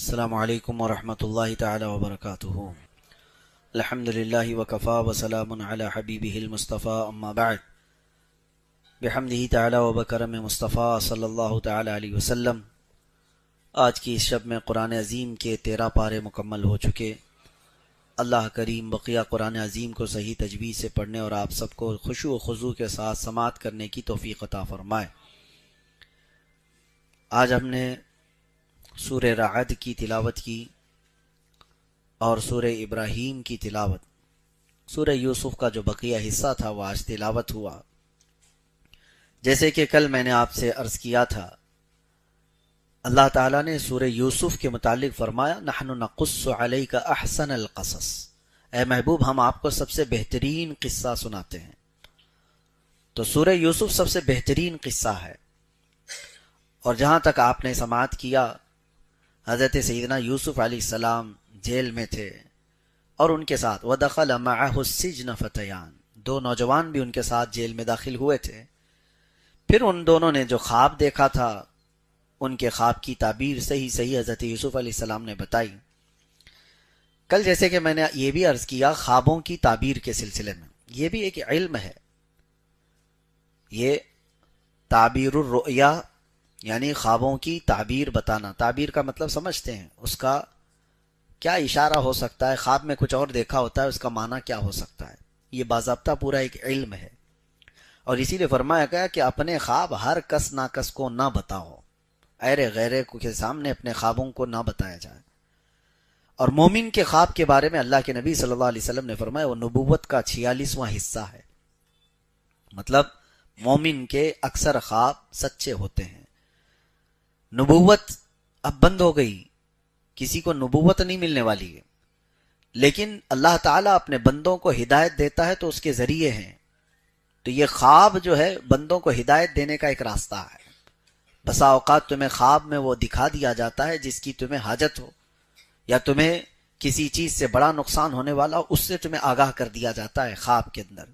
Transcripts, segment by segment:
السلام علیکم ورحمۃ اللہ تعالی وبرکاتہ۔ الحمدللہ وکفا وسلام علی حبیبہ المصطفیٰ، اما بعد، بحمدہ تعالی وبکرم مصطفیٰ صلی اللہ تعالی علیہ وسلم۔ آج کی اس شب میں قرآن عظیم کے 13 پارے مکمل ہو چکے۔ اللہ کریم بقیہ قرآن عظیم کو صحیح تجوید سے پڑھنے اور آپ سب کو خشوع و خضوع کے ساتھ سماعت کرنے کی توفیق عطا فرمائے۔ آج ہم نے سورہ رعد کی تلاوت کی اور سورہ ابراہیم کی تلاوت، سورہ یوسف کا جو بقیہ حصہ تھا وہ آج تلاوت ہوا۔ جیسے کہ کل میں نے آپ سے عرض کیا تھا، اللہ تعالیٰ نے سورہ یوسف کے متعلق فرمایا نحن نقص علیک احسن القصص، اے محبوب ہم آپ کو سب سے بہترین قصہ سناتے ہیں۔ تو سورہ یوسف سب سے بہترین قصہ ہے، اور جہاں تک آپ نے سماعت کیا، حضرت سیدنا یوسف علیہ السلام جیل میں تھے اور ان کے ساتھ وَدَخَلَ مَعَهُ السِّجْنَ فَتَيَانِ، 2 نوجوان بھی ان کے ساتھ جیل میں داخل ہوئے تھے۔ پھر ان دونوں نے جو خواب دیکھا تھا، ان کے خواب کی تعبیر صحیح حضرت یوسف علیہ السلام نے بتائی۔ کل جیسے کہ میں نے یہ بھی عرض کیا، خوابوں کی تعبیر کے سلسلے میں یہ بھی ایک علم ہے۔ یہ تعبیر الرؤیا یعنی خوابوں کی تعبیر بتانا، تعبیر کا مطلب سمجھتے ہیں، اس کا کیا اشارہ ہو سکتا ہے، خواب میں کچھ اور دیکھا ہوتا ہے، اس کا معنی کیا ہو سکتا ہے، یہ باضابطہ پورا ایک علم ہے۔ اور اسی لیے فرمایا گیا کہ اپنے خواب ہر کس ناکس کو نہ بتاؤ، غیرے کے سامنے اپنے خوابوں کو نہ بتایا جائے۔ اور مومن کے خواب کے بارے میں اللہ کے نبی صلی اللہ علیہ وسلم نے فرمایا وہ نبوت کا 46واں حصہ ہے، مطلب مومن کے اکثر خواب سچے ہوتے ہیں۔ نبوت اب بند ہو گئی، کسی کو نبوت نہیں ملنے والی ہے، لیکن اللہ تعالیٰ اپنے بندوں کو ہدایت دیتا ہے تو اس کے ذریعے ہیں۔ تو یہ خواب جو ہے بندوں کو ہدایت دینے کا ایک راستہ ہے۔ بسا اوقات تمہیں خواب میں وہ دکھا دیا جاتا ہے جس کی تمہیں حاجت ہو، یا تمہیں کسی چیز سے بڑا نقصان ہونے والا ہو، اس سے تمہیں آگاہ کر دیا جاتا ہے خواب کے اندر۔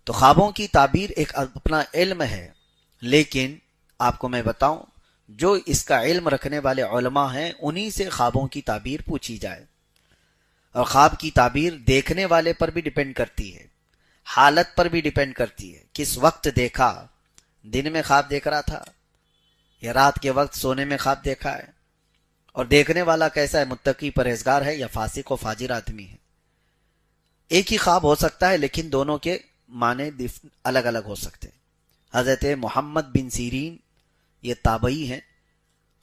تو خوابوں کی تعبیر ایک اپنا علم ہے، لیکن آپ کو میں بتاؤں، جو اس کا علم رکھنے والے علماء ہیں انہی سے خوابوں کی تعبیر پوچھی جائے۔ اور خواب کی تعبیر دیکھنے والے پر بھی ڈیپینڈ کرتی ہے، حالت پر بھی ڈیپینڈ کرتی ہے، کس وقت دیکھا، دن میں خواب دیکھ رہا تھا یا رات کے وقت سونے میں خواب دیکھا ہے، اور دیکھنے والا کیسا ہے، متقی پرہیزگار ہے یا فاسق و فاجر آدمی ہے۔ ایک ہی خواب ہو سکتا ہے لیکن دونوں کے معنی الگ الگ ہو سکتے ہیں۔ حضرت محمد بن سیرین یہ تابعی ہیں،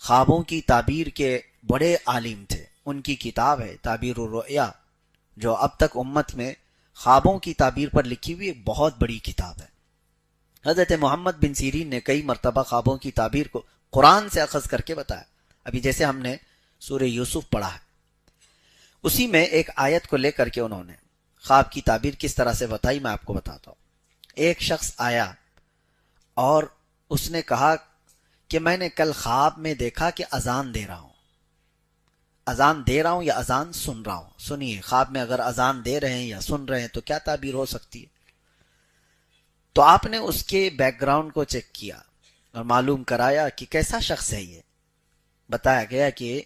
خوابوں کی تعبیر کے بڑے عالم تھے۔ ان کی کتاب ہے تعبیر الرؤیا، جو اب تک امت میں خوابوں کی تعبیر پر لکھی ہوئی ایک بہت بڑی کتاب ہے۔ حضرت محمد بن سیرین نے کئی مرتبہ خوابوں کی تعبیر کو قرآن سے اخذ کر کے بتایا۔ ابھی جیسے ہم نے سورہ یوسف پڑھا ہے، اسی میں ایک آیت کو لے کر کے انہوں نے خواب کی تعبیر کس طرح سے بتائی، میں آپ کو بتاتا ہوں۔ ایک شخص آیا اور اس نے کہا کہ میں نے کل خواب میں دیکھا کہ اذان دے رہا ہوں یا اذان سن رہا ہوں۔ سنیے، خواب میں اگر اذان دے رہے ہیں یا سن رہے ہیں تو کیا تعبیر ہو سکتی ہے؟ تو آپ نے اس کے بیک گراؤنڈ کو چیک کیا اور معلوم کرایا کہ کیسا شخص ہے۔ یہ بتایا گیا کہ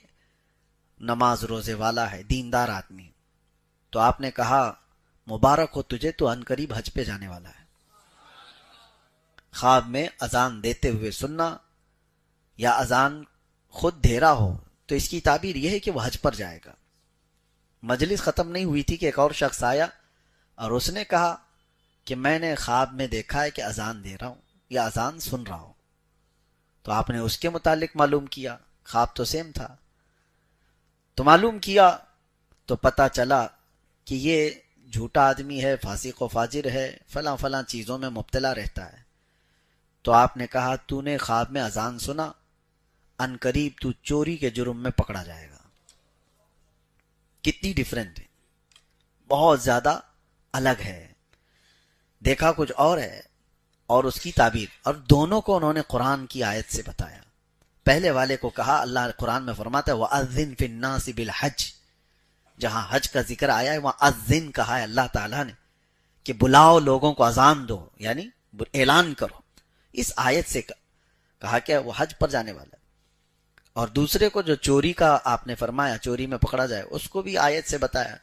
نماز روزے والا ہے، دیندار آدمی۔ تو آپ نے کہا مبارک ہو تجھے، تو عنقریب حج پہ جانے والا ہے۔ خواب میں اذان دیتے ہوئے سننا یا اذان خود دے رہا ہو تو اس کی تعبیر یہ ہے کہ وہ حج پر جائے گا۔ مجلس ختم نہیں ہوئی تھی کہ ایک اور شخص آیا اور اس نے کہا کہ میں نے خواب میں دیکھا ہے کہ اذان دے رہا ہوں یا اذان سن رہا ہوں۔ تو آپ نے اس کے متعلق معلوم کیا، خواب تو سیم تھا۔ تو معلوم کیا تو پتہ چلا کہ یہ جھوٹا آدمی ہے، فاسق و فاجر ہے، فلاں چیزوں میں مبتلا رہتا ہے۔ تو آپ نے کہا تو نے خواب میں اذان سنا، ان قریب تو چوری کے جرم میں پکڑا جائے گا۔ کتنی ڈیفرنٹ ہے، بہت زیادہ الگ ہے۔ دیکھا کچھ اور ہے اور اس کی تعبیر، اور دونوں کو انہوں نے قرآن کی آیت سے بتایا۔ پہلے والے کو کہا، اللہ قرآن میں فرماتا ہے وَأَذِّن فِي النَّاسِ بِالْحَجِّ، جہاں حج کا ذکر آیا ہے وہاں اذن کہا ہے اللہ تعالیٰ نے کہ بلاؤ، لوگوں کو اذان دو، یعنی اعلان کرو۔ اس آیت سے کہا کہ وہ حج پر جانے والا ہے۔ اور دوسرے کو جو چوری کا آپ نے فرمایا چوری میں پکڑا جائے، اس کو بھی آیت سے بتایا،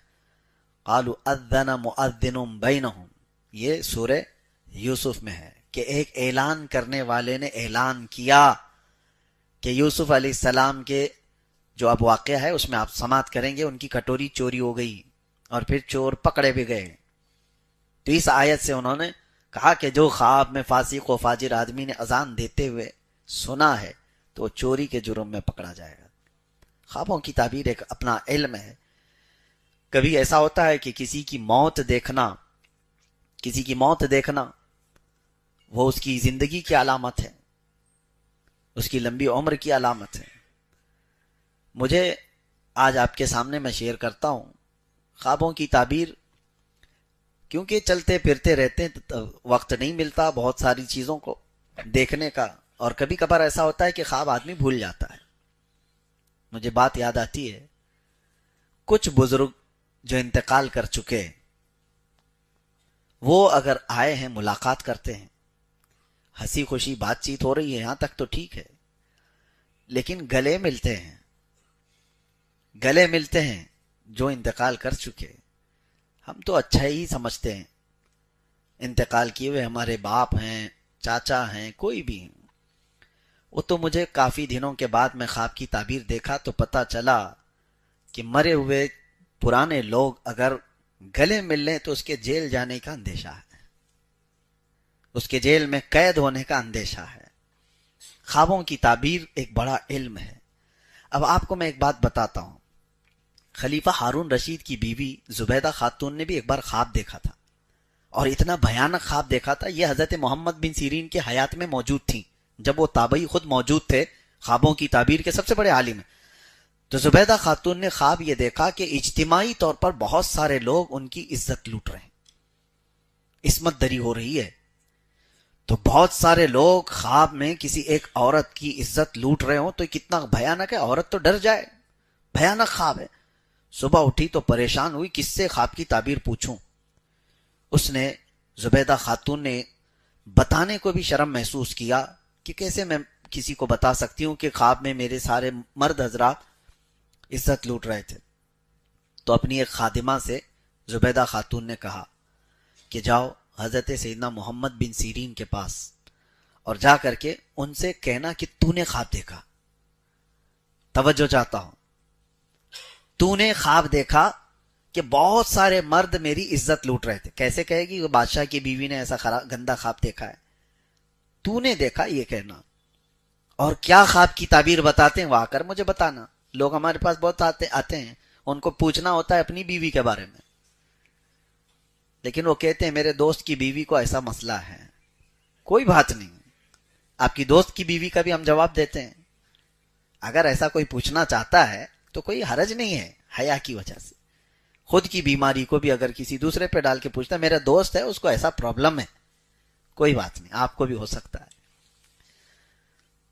قالوا اذن مؤذن بینہم، یہ سورہ یوسف میں ہے کہ ایک اعلان کرنے والے نے اعلان کیا کہ یوسف علیہ السلام کے جو اب واقعہ ہے اس میں آپ سماعت کریں گے، ان کی کٹوری چوری ہو گئی اور پھر چور پکڑے بھی گئے۔ تو اس آیت سے انہوں نے کہا کہ جو خواب میں فاسق و فاجر آدمی نے اذان دیتے ہوئے سنا ہے تو چوری کے جرم میں پکڑا جائے گا۔ خوابوں کی تعبیر ایک اپنا علم ہے۔ کبھی ایسا ہوتا ہے کہ کسی کی موت دیکھنا وہ اس کی زندگی کی علامت ہے، اس کی لمبی عمر کی علامت ہے۔ مجھے آج آپ کے سامنے میں شیئر کرتا ہوں خوابوں کی تعبیر، کیونکہ چلتے پھرتے رہتے ہیں تو وقت نہیں ملتا بہت ساری چیزوں کو دیکھنے کا، اور کبھی کبھار ایسا ہوتا ہے کہ خواب آدمی بھول جاتا ہے۔ مجھے بات یاد آتی ہے، کچھ بزرگ جو انتقال کر چکے وہ اگر آئے ہیں ملاقات کرتے ہیں، ہنسی خوشی بات چیت ہو رہی ہے، یہاں تک تو ٹھیک ہے، لیکن گلے ملتے ہیں جو انتقال کر چکے، ہم تو اچھا ہی سمجھتے ہیں، انتقال کیے ہوئے ہمارے باپ ہیں، چاچا ہیں، کوئی بھی ہیں۔ وہ تو مجھے کافی دنوں کے بعد میں خواب کی تعبیر دیکھا تو پتا چلا کہ مرے ہوئے پرانے لوگ اگر گلے مل لیں تو اس کے جیل جانے کا اندیشہ ہے، اس کے جیل میں قید ہونے کا اندیشہ ہے۔ خوابوں کی تعبیر ایک بڑا علم ہے۔ اب آپ کو میں ایک بات بتاتا ہوں، خلیفہ ہارون رشید کی بیوی زبیدہ خاتون نے بھی ایک بار خواب دیکھا تھا، اور اتنا بھیانک خواب دیکھا تھا، یہ حضرت محمد بن سیرین کے حیات میں موجود تھیں، جب وہ تابعی خود موجود تھے، خوابوں کی تعبیر کے سب سے بڑے عالم ہیں۔ تو زبیدہ خاتون نے خواب یہ دیکھا کہ اجتماعی طور پر بہت سارے لوگ ان کی عزت لوٹ رہے ہیں، عصمت دری ہو رہی ہے۔ تو بہت سارے لوگ خواب میں کسی ایک عورت کی عزت لوٹ رہے ہوں تو کتنا بھیانک ہے، عورت تو ڈر جائے، بھیانک خواب ہے۔ صبح اٹھی تو پریشان ہوئی، کس سے خواب کی تعبیر پوچھوں۔ اس نے زبیدہ خاتون نے بتانے کو بھی شرم محسوس کیا کہ کیسے میں کسی کو بتا سکتی ہوں کہ خواب میں میرے سارے مرد حضرات عزت لوٹ رہے تھے۔ تو اپنی ایک خادمہ سے زبیدہ خاتون نے کہا کہ جاؤ حضرت سیدنا محمد بن سیرین کے پاس اور جا کر کے ان سے کہنا کہ تو نے خواب دیکھا، توجہ چاہتا ہوں، تو نے خواب دیکھا کہ بہت سارے مرد میری عزت لوٹ رہے تھے۔ کیسے کہے گی وہ بادشاہ کی بیوی نے ایسا گندا خواب دیکھا ہے؟ تو نے دیکھا یہ کہنا، اور کیا خواب کی تعبیر بتاتے ہیں وہ آ کر مجھے بتانا۔ لوگ ہمارے پاس بہت آتے ہیں، ان کو پوچھنا ہوتا ہے اپنی بیوی کے بارے میں، لیکن وہ کہتے ہیں میرے دوست کی بیوی کو ایسا مسئلہ ہے۔ کوئی بات نہیں، آپ کی دوست کی بیوی کا بھی ہم جواب دیتے ہیں۔ اگر ایسا کوئی پوچھنا چاہتا ہے تو کوئی حرج نہیں ہے، حیا کی وجہ سے۔ خود کی بیماری کو بھی اگر کسی دوسرے پہ ڈال کے پوچھتا ہے میرا دوست ہے اس کو ایسا پرابلم ہے، کوئی بات نہیں، آپ کو بھی ہو سکتا ہے۔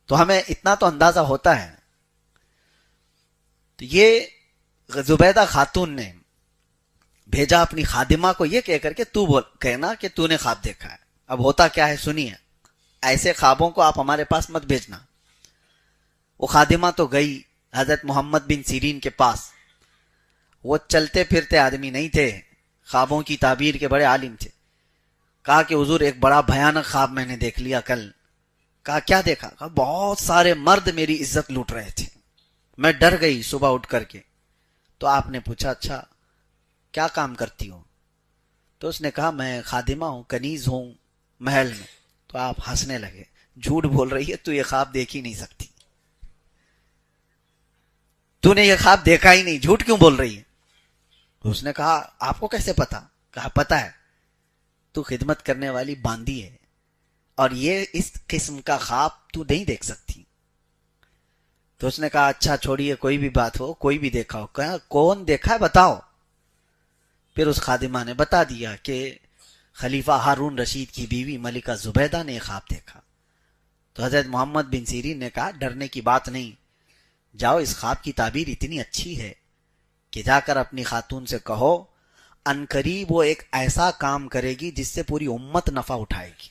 تو ہمیں اتنا تو اندازہ ہوتا ہے۔ تو یہ زبیدہ خاتون نے بھیجا اپنی خادمہ کو یہ کہہ کر کے تو کہنا کہ تو نے خواب دیکھا ہے۔ اب ہوتا کیا ہے سنیے، ایسے خوابوں کو آپ ہمارے پاس مت بھیجنا۔ وہ خادمہ تو گئی حضرت محمد بن سیرین کے پاس، وہ چلتے پھرتے آدمی نہیں تھے، خوابوں کی تعبیر کے بڑے عالم تھے۔ کہا کہ حضور ایک بڑا بھیانک خواب میں نے دیکھ لیا کل۔ کہا کیا دیکھا؟ کہا بہت سارے مرد میری عزت لوٹ رہے تھے، میں ڈر گئی صبح اٹھ کر کے۔ تو آپ نے پوچھا اچھا کیا کام کرتی ہوں؟ تو اس نے کہا میں خادمہ ہوں، کنیز ہوں محل میں۔ تو آپ ہنسنے لگے، جھوٹ بول رہی ہے، تو یہ خواب دیکھ ہی نہیں سکتی، تو نے یہ خواب دیکھا ہی نہیں، جھوٹ کیوں بول رہی ہے؟ تو اس نے کہا آپ کو کیسے پتا؟ کہا پتا ہے، تو خدمت کرنے والی باندی ہے اور یہ اس قسم کا خواب تو نہیں دیکھ سکتی۔ تو اس نے کہا اچھا چھوڑیے، کوئی بھی بات ہو، کوئی بھی دیکھا ہو۔ کہا کون دیکھا ہے بتاؤ۔ پھر اس خادمہ نے بتا دیا کہ خلیفہ ہارون رشید کی بیوی ملکہ زبیدہ نے خواب دیکھا۔ تو حضرت محمد بن سیرین نے کہا ڈرنے کی بات نہیں، جاؤ اس خواب کی تعبیر اتنی اچھی ہے کہ جا کر اپنی خاتون سے کہو عنقریب وہ ایک ایسا کام کرے گی جس سے پوری امت نفع اٹھائے گی۔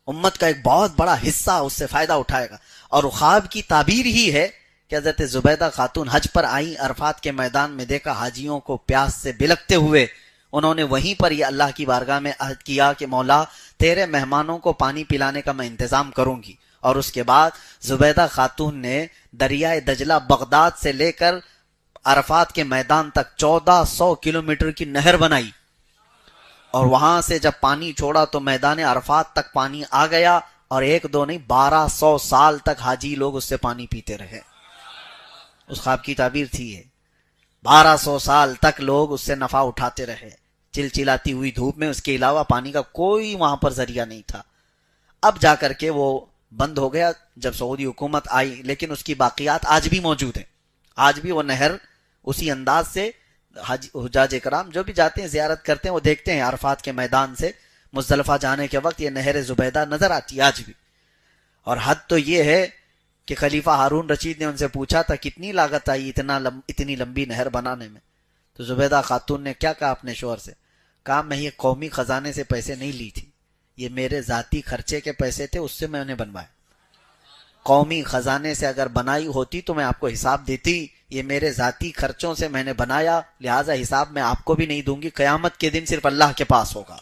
امت کا ایک بہت بڑا حصہ اس سے فائدہ اٹھائے گا. اور خواب کی تعبیر ہی ہے کہ حضرت زبیدہ خاتون حج پر آئیں، عرفات کے میدان میں دیکھا حاجیوں کو پیاس سے بلکتے ہوئے. انہوں نے وہیں پر یہ اللہ کی بارگاہ میں عہد کیا کہ مولا تیرے مہمانوں کو پانی پلانے کا میں انتظام کروں گی. اور اس کے بعد زبیدہ خاتون نے دریائے دجلہ بغداد سے لے کر عرفات کے میدان تک 1400 کلومیٹر کی نہر بنائی، اور وہاں سے جب پانی چھوڑا تو میدان عرفات تک پانی آ گیا، اور ایک دو نہیں 1200 سال تک حاجی لوگ اس سے پانی پیتے رہے. اس خواب کی تعبیر تھی یہ. 1200 سال تک لوگ اس سے نفع اٹھاتے رہے چلچلاتی ہوئی دھوپ میں. اس کے علاوہ پانی کا کوئی وہاں پر ذریعہ نہیں تھا. اب جا کر کے وہ بند ہو گیا جب سعودی حکومت آئی، لیکن اس کی باقیات آج بھی موجود ہیں. آج بھی وہ نہر اسی انداز سے حجاج کرام جو بھی جاتے ہیں زیارت کرتے ہیں وہ دیکھتے ہیں عرفات کے میدان سے مزدلفہ جانے کے وقت یہ نہر زبیدہ نظر آتی ہے آج بھی. اور حد تو یہ ہے کہ خلیفہ ہارون رشید نے ان سے پوچھا تھا کتنی لاگت آئی اتنی لمبی نہر بنانے میں. تو زبیدہ خاتون نے کیا کہا اپنے شوہر سے؟ کہا میں یہ قومی خزانے سے پیسے نہیں لی تھی، یہ میرے ذاتی خرچے کے پیسے تھے، اس سے میں نے بنوایا. قومی خزانے سے اگر بنائی ہوتی تو میں آپ کو حساب دیتی، یہ میرے ذاتی خرچوں سے میں نے بنایا، لہٰذا حساب میں آپ کو بھی نہیں دوں گی، قیامت کے دن صرف اللہ کے پاس ہوگا.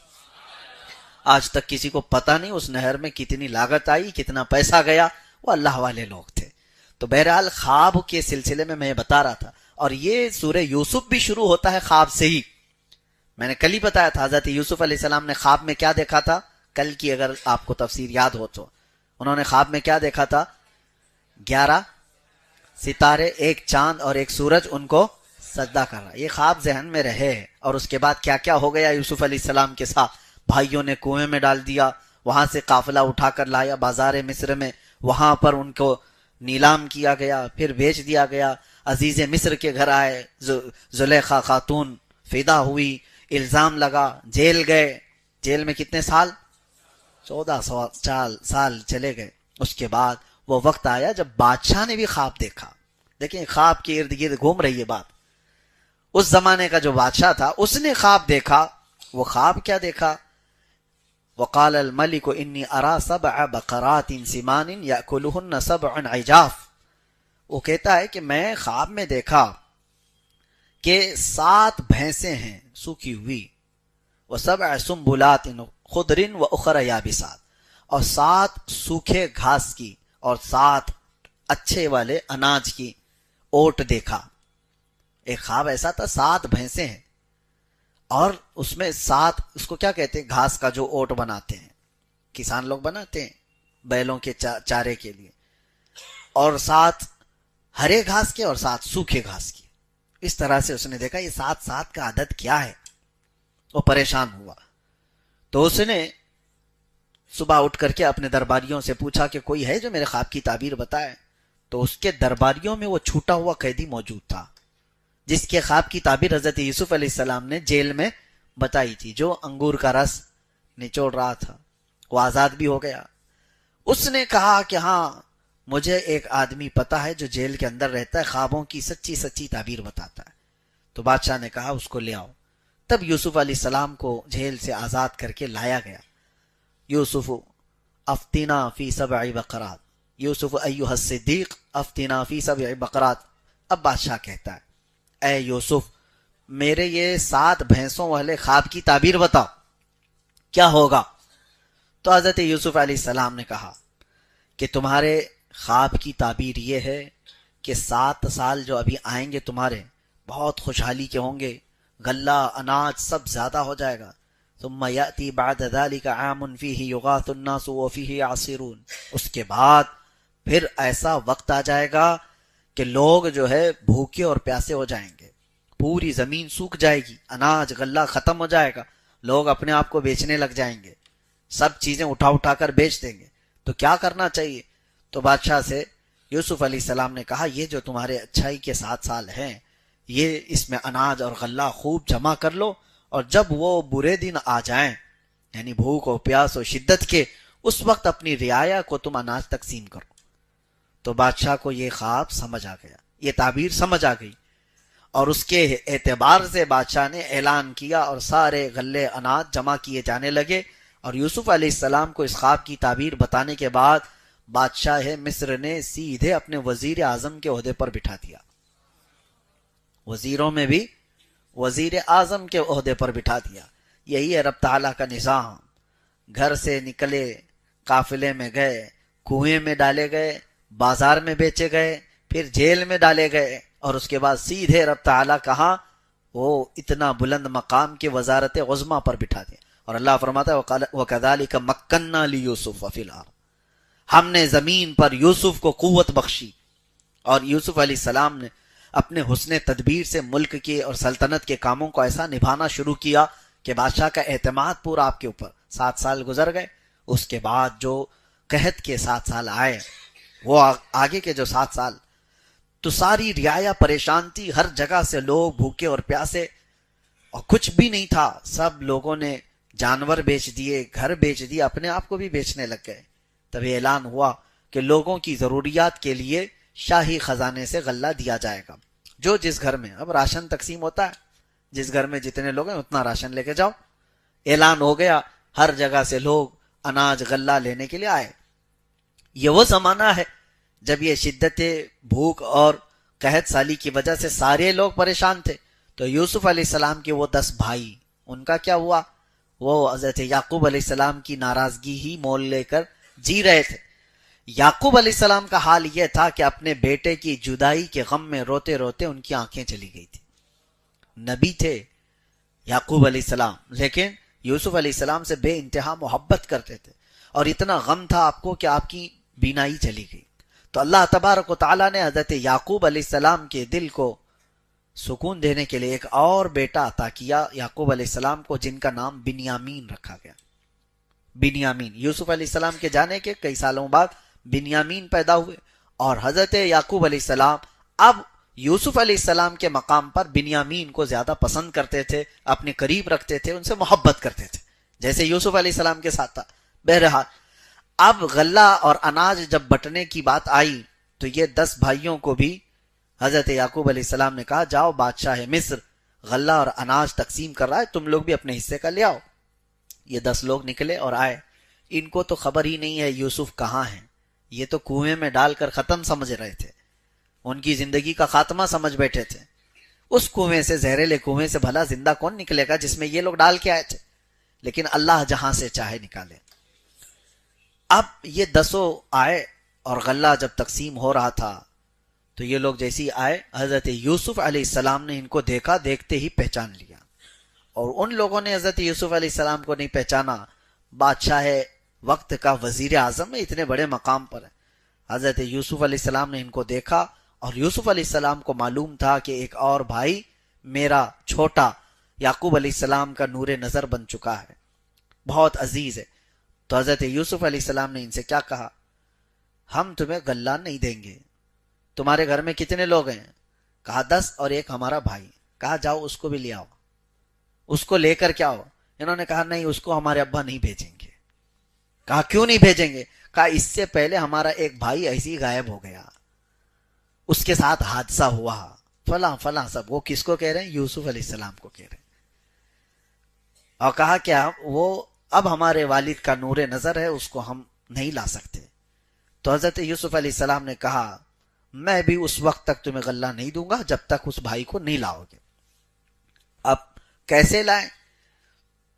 آج تک کسی کو پتہ نہیں اس نہر میں کتنی لاگت آئی، کتنا پیسہ گیا، وہ اللہ والے لوگ تھے. تو بہرحال خواب کے سلسلے میں بتا رہا تھا. اور یہ سورہ یوسف بھی شروع ہوتا ہے خواب سے ہی. میں نے کل ہی بتایا تھا حضرت یوسف علیہ السلام نے خواب میں کیا دیکھا تھا. کل کی اگر آپ کو تفسیر یاد ہو تو انہوں نے خواب میں کیا دیکھا تھا؟ 11 ستارے، ایک چاند اور ایک سورج ان کو سجدہ کر رہا. یہ خواب ذہن میں رہے. اور اس کے بعد کیا کیا ہو گیا یوسف علیہ السلام کے ساتھ؟ بھائیوں نے کنویں میں ڈال دیا، وہاں سے قافلہ اٹھا کر لایا بازار مصر میں، وہاں پر ان کو نیلام کیا گیا، پھر بیچ دیا گیا. عزیز مصر کے گھر آئے، زلیخا خاتون فدا ہوئی، الزام لگا، جیل گئے. جیل میں کتنے سال؟ 14 سال چلے گئے. اس کے بعد وہ وقت آیا جب بادشاہ نے بھی خواب دیکھا. دیکھیں خواب کے ارد گرد گھوم رہی ہے بات. اس زمانے کا جو بادشاہ تھا اس نے خواب دیکھا. وہ خواب کیا دیکھا؟ وقال الملك انی ارى 7 بقرات سمان یاکلهن 7 عجاف. وہ کہتا ہے کہ میں خواب میں دیکھا کہ 7 بھینسیں ہیں سوکھی ہوئی، و7 سنبلات خضر واخر یابسات، اور 7 سوکھے گھاس کی اور 7 اچھے والے اناج کی اوٹ دیکھا. ایک خواب ایسا تھا 7 بھینسیں ہیں اور اس میں 7، اس کو کیا کہتے ہیں، گھاس کا جو اوٹ بناتے ہیں کسان لوگ بناتے ہیں بیلوں کے چارے کے لیے، اور 7 ہرے گھاس کے اور 7 سوکھے گھاس کی. اس طرح سے اس نے دیکھا یہ 7 کا عدد کیا ہے. وہ پریشان ہوا. تو اس نے صبح اٹھ کر کے اپنے درباریوں سے پوچھا کہ کوئی ہے جو میرے خواب کی تعبیر بتائے. تو اس کے درباریوں میں وہ چھوٹا ہوا قیدی موجود تھا جس کے خواب کی تعبیر حضرت یوسف علیہ السلام نے جیل میں بتائی تھی، جو انگور کا رس نچوڑ رہا تھا. وہ آزاد بھی ہو گیا. اس نے کہا کہ ہاں مجھے ایک آدمی پتا ہے جو جیل کے اندر رہتا ہے، خوابوں کی سچی تعبیر بتاتا ہے. تو بادشاہ نے کہا اس کو لے آؤ. تب یوسف علیہ السلام کو جیل سے آزاد کر کے لایا گیا. یوسف افتنا فی 7 بقرات، یوسف ایھا الصدیق افتنا فی 7 بقرات. اب بادشاہ کہتا ہے اے یوسف میرے یہ 7 بھینسوں والے خواب کی تعبیر بتا کیا ہوگا. تو حضرت یوسف علیہ السلام نے کہا کہ تمہارے خواب کی تعبیر یہ ہے کہ 7 سال جو ابھی آئیں گے تمہارے بہت خوشحالی کے ہوں گے، غلہ اناج سب زیادہ ہو جائے گا. ثم یأتی بعد ذلك عام فیہ یغاث الناس وفیہ یعصرون. اس کے بعد پھر ایسا وقت آ جائے گا کہ لوگ جو ہے بھوکے اور پیاسے ہو جائیں گے، پوری زمین سوکھ جائے گی، اناج غلہ ختم ہو جائے گا، لوگ اپنے آپ کو بیچنے لگ جائیں گے، سب چیزیں اٹھا کر بیچ دیں گے. تو کیا کرنا چاہیے؟ تو بادشاہ سے یوسف علیہ السلام نے کہا یہ جو تمہارے اچھائی کے 7 سال ہیں یہ اس میں اناج اور غلہ خوب جمع کر لو، اور جب وہ برے دن آ جائیں یعنی بھوک و پیاس و شدت کے، اس وقت اپنی رعایا کو تم اناج تقسیم کرو. تو بادشاہ کو یہ خواب سمجھ آ گیا، یہ تعبیر سمجھ آ گئی، اور اس کے اعتبار سے بادشاہ نے اعلان کیا اور سارے غلے اناج جمع کیے جانے لگے. اور یوسف علیہ السلام کو اس خواب کی تعبیر بتانے کے بعد بادشاہ مصر نے سیدھے اپنے وزیر اعظم کے عہدے پر بٹھا دیا، وزیروں میں بھی وزیر اعظم کے عہدے پر بٹھا دیا۔ یہی ہے رب تعالیٰ کا نظام، گھر سے نکلے، قافلے میں گئے، کنویں میں ڈالے گئے، بازار میں بیچے گئے، پھر جیل میں ڈالے گئے، اور اس کے بعد سیدھے رب تعالیٰ کہاں، وہ اتنا بلند مقام کے وزارت عظمیٰ پر بٹھا دیا۔ اور اللہ فرماتا ہے وَكَذَلِكَ مَكَّنَّا لِيُوسُفَ فِي الْأَرْضِ، ہم نے زمین پر یوسف کو قوت بخشی، اور یوسف علیہ السلام نے اپنے حسن تدبیر سے ملک کے اور سلطنت کے کاموں کو ایسا نبھانا شروع کیا کہ بادشاہ کا اعتماد پورا آپ کے اوپر۔ 7 سال گزر گئے، اس کے بعد جو قحط کے 7 سال آئے، وہ آگے کے جو 7 سال، تو ساری رعایا پریشان تھی، ہر جگہ سے لوگ بھوکے اور پیاسے، اور کچھ بھی نہیں تھا، سب لوگوں نے جانور بیچ دیے، گھر بیچ دیے، اپنے آپ کو بھی بیچنے لگ گئے۔ تبھی اعلان ہوا کہ لوگوں کی ضروریات کے لیے شاہی خزانے سے غلہ دیا جائے گا، جو جس گھر میں، اب راشن تقسیم ہوتا ہے، جس گھر میں جتنے لوگ ہیں اتنا راشن لے کے جاؤ۔ اعلان ہو گیا، ہر جگہ سے لوگ اناج غلہ لینے کے لیے آئے۔ یہ وہ زمانہ ہے جب یہ شدت بھوک اور قحط سالی کی وجہ سے سارے لوگ پریشان تھے۔ تو یوسف علیہ السلام کے وہ 10 بھائی، ان کا کیا ہوا؟ وہ حضرت یعقوب علیہ السلام کی ناراضگی ہی مول لے کر جی رہے تھے۔ یعقوب علیہ السلام کا حال یہ تھا کہ اپنے بیٹے کی جدائی کے غم میں روتے روتے ان کی آنکھیں چلی گئی تھی۔ نبی تھے یعقوب علیہ السلام، لیکن یوسف علیہ السلام سے بے انتہا محبت کرتے تھے، اور اتنا غم تھا آپ کو کہ آپ کی بینائی چلی گئی۔ تو اللہ تبارک و تعالیٰ نے حضرت یعقوب علیہ السلام کے دل کو سکون دینے کے لیے ایک اور بیٹا عطا کیا یعقوب علیہ السلام کو، جن کا نام بنیامین رکھا گیا۔ بنیامین، یوسف علیہ السلام کے جانے کے کئی سالوں بعد بنیامین پیدا ہوئے، اور حضرت یعقوب علیہ السلام اب یوسف علیہ السلام کے مقام پر بنیامین کو زیادہ پسند کرتے تھے، اپنے قریب رکھتے تھے، ان سے محبت کرتے تھے، جیسے یوسف علیہ السلام کے ساتھ تھا۔ بہرحال اب غلہ اور اناج جب بٹنے کی بات آئی تو یہ 10 بھائیوں کو بھی حضرت یعقوب علیہ السلام نے کہا جاؤ بادشاہ مصر غلہ اور اناج تقسیم کر رہا ہے، تم لوگ بھی اپنے حصے کا لے آؤ۔ یہ 10 لوگ نکلے اور آئے، ان کو تو خبر ہی نہیں ہے یوسف کہاں ہیں، یہ تو کنویں میں ڈال کر ختم سمجھ رہے تھے، ان کی زندگی کا خاتمہ سمجھ بیٹھے تھے۔ اس کنویں سے، زہریلے کنویں سے بھلا زندہ کون نکلے گا جس میں یہ لوگ ڈال کے آئے تھے، لیکن اللہ جہاں سے چاہے نکالے۔ اب یہ 10 آئے، اور غلہ جب تقسیم ہو رہا تھا تو یہ لوگ جیسی آئے، حضرت یوسف علیہ السلام نے ان کو دیکھا، دیکھتے ہی پہچان لیا، اور ان لوگوں نے حضرت یوسف علیہ السلام کو نہیں پہچانا۔ بادشاہ وقت کا وزیر اعظم ہے، اتنے بڑے مقام پر ہے۔ حضرت یوسف علیہ السلام نے ان کو دیکھا، اور یوسف علیہ السلام کو معلوم تھا کہ ایک اور بھائی میرا چھوٹا یعقوب علیہ السلام کا نور نظر بن چکا ہے، بہت عزیز ہے۔ تو حضرت یوسف علیہ السلام نے ان سے کیا کہا؟ ہم تمہیں غلہ نہیں دیں گے، تمہارے گھر میں کتنے لوگ ہیں؟ کہا 10 اور ایک ہمارا بھائی۔ کہا جاؤ اس کو بھی لے آؤ، اس کو لے کر کیا ہو؟ انہوں نے کہا نہیں، اس کو ہمارے ابا نہیں بھیجیں گے۔ کہا کیوں نہیں بھیجیں گے؟ کہا اس سے پہلے ہمارا ایک بھائی ایسی غائب ہو گیا، اس کے ساتھ حادثہ ہوا، فلاں فلاں سب۔ وہ کس کو کہہ رہے ہیں؟ یوسف علیہ السلام کو کہہ رہے ہیں۔ اور کہا کیا وہ اب ہمارے والد کا نور نظر ہے، اس کو ہم نہیں لا سکتے۔ تو حضرت یوسف علیہ السلام نے کہا میں بھی اس وقت تک تمہیں غلہ نہیں دوں گا جب تک اس بھائی کو نہیں لاؤ گے۔ اب کیسے لائیں؟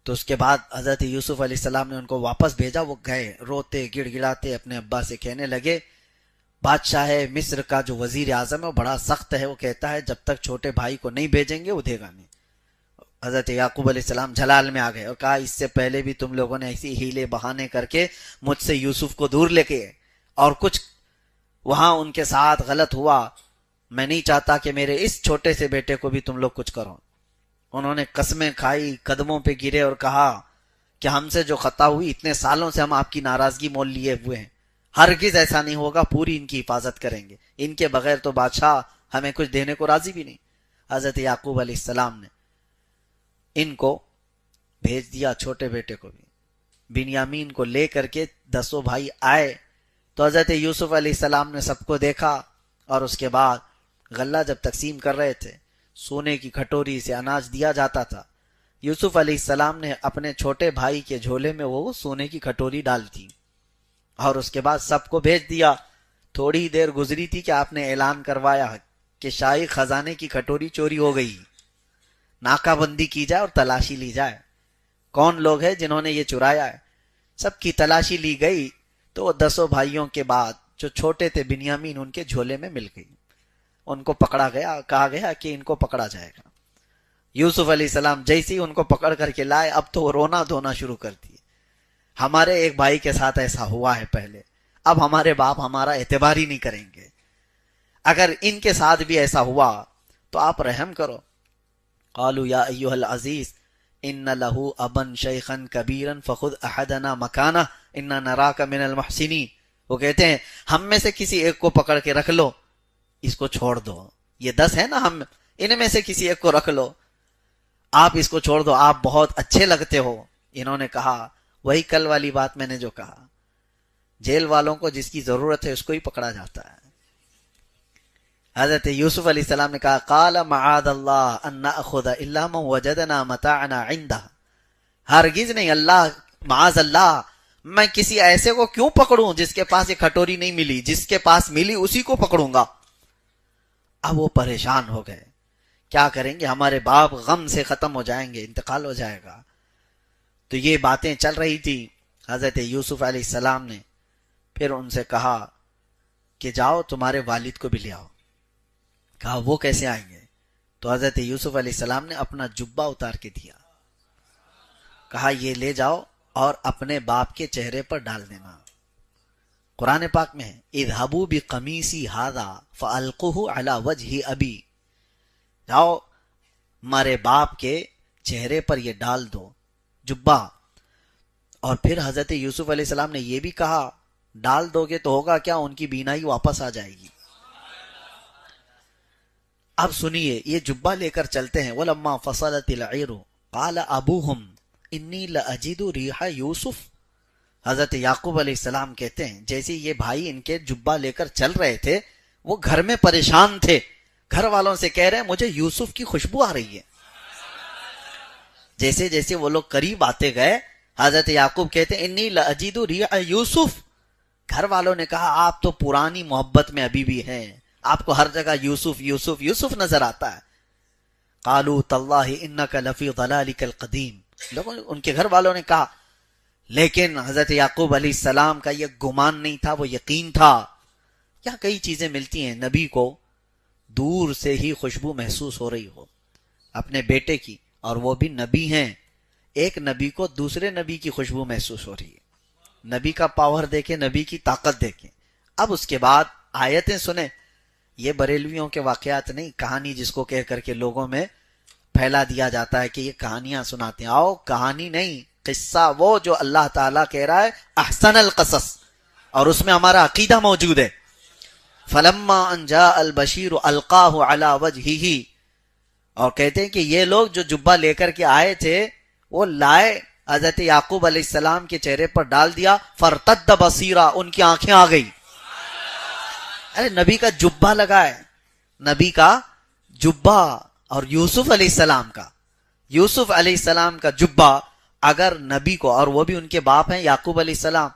تو اس کے بعد حضرت یوسف علیہ السلام نے ان کو واپس بھیجا۔ وہ گئے روتے گڑ گڑاتے اپنے ابا سے کہنے لگے بادشاہ مصر کا جو وزیر اعظم ہے وہ بڑا سخت ہے، وہ کہتا ہے جب تک چھوٹے بھائی کو نہیں بھیجیں گے وہ دے گا نہیں۔ حضرت یعقوب علیہ السلام جلال میں آ گئے اور کہا اس سے پہلے بھی تم لوگوں نے ایسی ہیلے بہانے کر کے مجھ سے یوسف کو دور لے کے، اور کچھ وہاں ان کے ساتھ غلط ہوا، میں نہیں چاہتا کہ میرے اس چھوٹے سے بیٹے کو بھی تم لوگ کچھ کرو۔ انہوں نے قسمیں کھائی، قدموں پہ گرے اور کہا کہ ہم سے جو خطا ہوئی، اتنے سالوں سے ہم آپ کی ناراضگی مول لیے ہوئے ہیں، ہرگز ایسا نہیں ہوگا، پوری ان کی حفاظت کریں گے، ان کے بغیر تو بادشاہ ہمیں کچھ دینے کو راضی بھی نہیں۔ حضرت یعقوب علیہ السلام نے ان کو بھیج دیا، چھوٹے بیٹے کو بھی، بنیامین کو لے کر کے 10 بھائی آئے۔ تو حضرت یوسف علیہ السلام نے سب کو دیکھا، اور اس کے بعد غلہ جب تقسیم کر رہے تھے، سونے کی کھٹوری سے اناج دیا جاتا تھا، یوسف علیہ السلام نے اپنے چھوٹے بھائی کے جھولے میں وہ سونے کی کھٹوری ڈال دی اور اس کے بعد سب کو بھیج دیا. تھوڑی دیر گزری تھی کہ آپ نے اعلان کروایا کہ شاہی خزانے کی کھٹوری چوری ہو گئی، ناکہ بندی کی جائے اور تلاشی لی جائے. کون لوگ ہیں جنہوں نے یہ چرایا ہے؟ سب کی تلاشی لی گئی تو وہ 10 بھائیوں کے بعد جو چھوٹے تھے بنیامین ان کے جھولے میں مل گئی. ان کو پکڑا گیا، کہا گیا کہ ان کو پکڑا جائے گا. یوسف علیہ السلام جیسے ہی ان کو پکڑ کر کے لائے اب تو وہ رونا دھونا شروع کر دیے. ہمارے ایک بھائی کے ساتھ ایسا ہوا ہے پہلے، اب ہمارے باپ ہمارا اعتبار ہی نہیں کریں گے. اگر ان کے ساتھ بھی ایسا ہوا تو آپ رحم کرو. قالوا یا ایھا العزیز ان له ابا شیخا کبیرا فخذ احدنا مکانہ انا نراک من المحسنین. وہ کہتے ہیں ہم میں سے کسی ایک کو پکڑ کے رکھ لو، اس کو چھوڑ دو. یہ 10 ہے نا، ہم ان میں سے کسی ایک کو رکھ لو، آپ اس کو چھوڑ دو، آپ بہت اچھے لگتے ہو. انہوں نے کہا وہی کل والی بات میں نے جو کہا، جیل والوں کو جس کی ضرورت ہے اس کو ہی پکڑا جاتا ہے. حضرت یوسف علیہ السلام نے کہا قال معاذ اللہ ان ناخذ الا من وجدنا متاعنا عنده. ہرگز نہیں، اللہ معاذ اللہ، میں کسی ایسے کو کیوں پکڑوں جس کے پاس یہ کھٹوری نہیں ملی، جس کے پاس ملی اسی کو پکڑوں گا. اب وہ پریشان ہو گئے، کیا کریں گے، ہمارے باپ غم سے ختم ہو جائیں گے، انتقال ہو جائے گا. تو یہ باتیں چل رہی تھی. حضرت یوسف علیہ السلام نے پھر ان سے کہا کہ جاؤ تمہارے والد کو بھی لے آؤ. کہا وہ کیسے آئیں گے؟ تو حضرت یوسف علیہ السلام نے اپنا جبہ اتار کے دیا، کہا یہ لے جاؤ اور اپنے باپ کے چہرے پر ڈال دینا. قرآن پاک میں ہے اذهبوا بقمیصی ھذا فالقوه علی وجہ ابی. جاؤ ہمارے باپ کے چہرے پر یہ ڈال دو جبہ. اور پھر حضرت یوسف علیہ السلام نے یہ بھی کہا ڈال دو گے تو ہوگا کیا، ان کی بینائی واپس آ جائے گی. اب سنیے، یہ جبہ لے کر چلتے ہیں. وَلَمَّا فَصَلَتِ الْعِيرُ قَالَ أَبُوهُمْ إِنِّي لَأَجِدُ رِيحَ يُوسُف. حضرت یعقوب علیہ السلام کہتے ہیں جیسے یہ بھائی ان کے جبہ لے کر چل رہے تھے، وہ گھر میں پریشان تھے، گھر والوں سے کہہ رہے ہیں مجھے یوسف کی خوشبو آ رہی ہے. جیسے جیسے وہ لوگ قریب آتے گئے، حضرت یعقوب کہتے ہیں انی لأجد ریح یوسف. گھر والوں نے کہا آپ تو پرانی محبت میں ابھی بھی ہیں، آپ کو ہر جگہ یوسف یوسف یوسف نظر آتا ہے. قالوا تاللہ انک لفی ضلالک القدیم. لوگوں ان کے گھر والوں نے کہا، لیکن حضرت یعقوب علیہ السلام کا یہ گمان نہیں تھا، وہ یقین تھا. کیا کئی چیزیں ملتی ہیں نبی کو دور سے ہی خوشبو محسوس ہو رہی ہو اپنے بیٹے کی، اور وہ بھی نبی ہیں. ایک نبی کو دوسرے نبی کی خوشبو محسوس ہو رہی ہے. نبی کا پاور دیکھیں، نبی کی طاقت دیکھیں. اب اس کے بعد آیتیں سنیں. یہ بریلویوں کے واقعات نہیں، کہانی جس کو کہہ کر کے لوگوں میں پھیلا دیا جاتا ہے کہ یہ کہانیاں سناتے ہیں. آؤ کہانی نہیں، قصہ وہ جو اللہ تعالیٰ کہہ رہا ہے احسن القصص، اور اس میں ہمارا عقیدہ موجود ہے. فلما ان جاء البشیر القاہ علی وجہہ. اور کہتے ہیں کہ یہ لوگ جو جبہ لے کر کے آئے تھے وہ لائے، حضرت یعقوب علیہ السلام کے چہرے پر ڈال دیا. فرتد بصیرا، ان کی آنکھیں آ گئی. ارے نبی کا جبہ لگا ہے، نبی کا جبہ، اور یوسف علیہ السلام کا جبہ اگر نبی کو، اور وہ بھی ان کے باپ ہیں یعقوب علیہ السلام،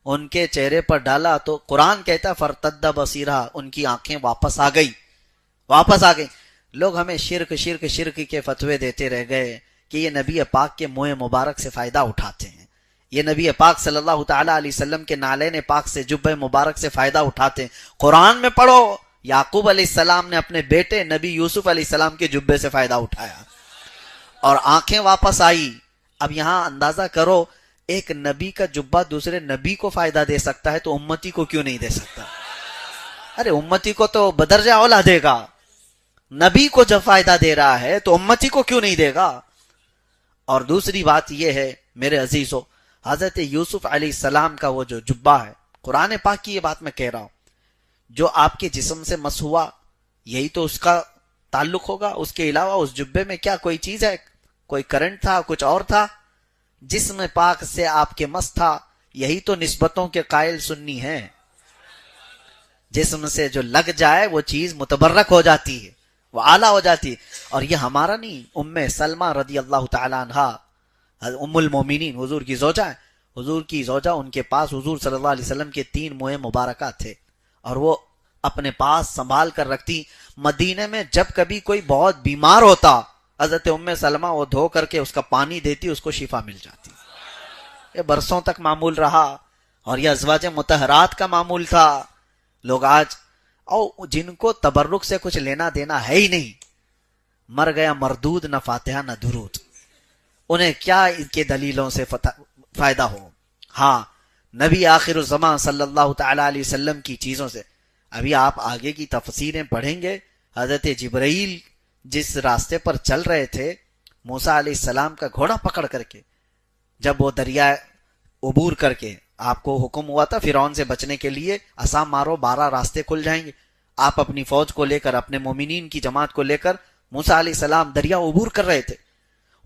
ان کے چہرے پر ڈالا تو قرآن کہتا فرتد بصیرا، ان کی آنکھیں واپس آ گئی. لوگ ہمیں شرک شرک شرک کے فتوے دیتے رہ گئے کہ یہ نبی پاک کے منہ مبارک سے فائدہ اٹھاتے ہیں، یہ نبی پاک صلی اللہ تعالی علیہ وسلم کے نالین پاک سے جبہ مبارک سے فائدہ اٹھاتے ہیں. قرآن میں پڑھو یعقوب علیہ السلام نے اپنے بیٹے نبی یوسف علیہ السلام کے جبے سے فائدہ اٹھایا اور آنکھیں واپس آئی. اب یہاں اندازہ کرو، ایک نبی کا جبہ دوسرے نبی کو فائدہ دے سکتا ہے تو امتی کو کیوں نہیں دے سکتا؟ ارے امتی کو تو بدرجہ اولا دے گا، نبی کو جب فائدہ دے رہا ہے تو امتی کو کیوں نہیں دے گا؟ اور دوسری بات یہ ہے میرے عزیزو، حضرت یوسف علیہ السلام کا وہ جو جبہ ہے، قرآن پاک کی یہ بات میں کہہ رہا ہوں، جو آپ کے جسم سے مس ہوا یہی تو اس کا تعلق ہوگا. اس کے علاوہ اس جبے میں کیا کوئی چیز ہے؟ کوئی کرنٹ تھا، کچھ اور تھا؟ جسم پاک سے آپ کے مس تھا. یہی تو نسبتوں کے قائل سنی ہیں. جسم سے جو لگ جائے وہ چیز متبرک ہو جاتی ہے، وہ اعلیٰ ہو جاتی. اور یہ ہمارا نہیں، ام سلمہ رضی اللہ تعالیٰ عنہا ام المومنین حضور کی زوجہ ہے. حضور کی زوجہ، ان کے پاس حضور صلی اللہ علیہ وسلم کے 3 موئے مبارکات تھے اور وہ اپنے پاس سنبھال کر رکھتی. مدینے میں جب کبھی کوئی بہت بیمار ہوتا، حضرت ام سلمہ وہ دھو کر کے اس کا پانی دیتی، اس کو شفا مل جاتی. یہ برسوں تک معمول رہا اور یہ ازواج مطہرات کا معمول تھا. لوگ آج اور جن کو تبرک سے کچھ لینا دینا ہے ہی نہیں، مر گیا مردود، نہ فاتحہ نہ درود، انہیں کیا ان کے دلیلوں سے فائدہ ہو. ہاں، نبی آخر الزمان صلی اللہ تعالی علیہ وسلم کی چیزوں سے. ابھی آپ آگے کی تفسیریں پڑھیں گے. حضرت جبرائیل جس راستے پر چل رہے تھے موسیٰ علیہ السلام کا گھوڑا پکڑ کر کے، جب وہ دریا عبور کر کے، آپ کو حکم ہوا تھا فرعون سے بچنے کے لیے عصا مارو 12 راستے کھل جائیں گے. آپ اپنی فوج کو لے کر، اپنے مومنین کی جماعت کو لے کر موسیٰ علیہ السلام دریا عبور کر رہے تھے.